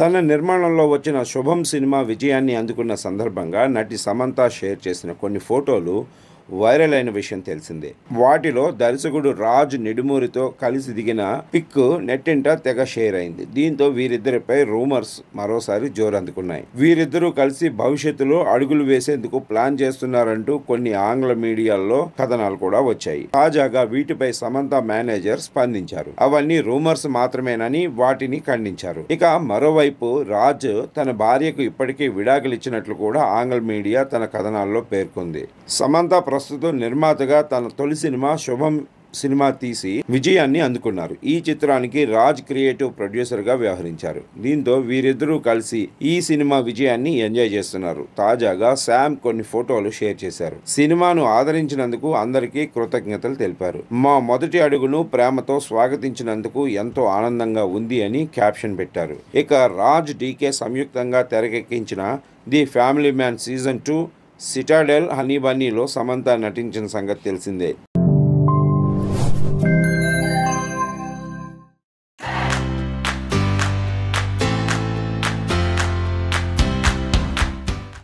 తన నిర్మాణంలో వచ్చిన శుభం సినిమా విజయాన్ని అందుకున్న సందర్భంగా నటి సమంత షేర్ చేసిన కొన్ని ఫోటోలు వైరల్ అయిన విషయం తెలిసిందే. వాటిలో దర్శకుడు రాజ్ నిడుమూరితో కలిసి దిగిన పిక్ నెట్టింట తెగ షేర్ అయింది. దీంతో వీరిద్దరిపై రూమర్స్ మరోసారి జోరందుకున్నాయి. వీరిద్దరూ కలిసి భవిష్యత్తులో అడుగులు వేసేందుకు ప్లాన్ చేస్తున్నారంటూ కొన్ని ఆంగ్ల మీడియాల్లో కథనాలు కూడా వచ్చాయి. తాజాగా వీటిపై సమంత మేనేజర్ స్పందించారు. అవన్నీ రూమర్స్ మాత్రమేనని వాటిని ఖండించారు. ఇక మరోవైపు రాజ్ తన భార్యకు ఇప్పటికే విడాకులిచ్చినట్లు కూడా ఆంగ్ల మీడియా తన కథనాల్లో పేర్కొంది. సమంత ప్రస్తుతం నిర్మాతగా తన తొలి సినిమా శుభం సినిమా తీసి విజయాన్ని అందుకున్నారు. ఈ చిత్రానికి రాజ్ క్రియేటివ్ ప్రొడ్యూసర్ గా వ్యవహరించారు. దీంతో వీరిద్దరూ కలిసి ఈ సినిమా విజయాన్ని ఎంజాయ్ చేస్తున్నారు. తాజాగా శామ్ కొన్ని ఫోటోలు షేర్ చేశారు. సినిమాను ఆదరించినందుకు అందరికీ కృతజ్ఞతలు తెలిపారు. మా మొదటి అడుగును ప్రేమతో స్వాగతించినందుకు ఎంతో ఆనందంగా ఉంది అని క్యాప్షన్ పెట్టారు. ఇక రాజ్ డీకే సంయుక్తంగా తెరకెక్కించిన The Family Man season 2 Citadel Honey బన్నీలో సమంత నటించిన సంగతి తెలిసిందే.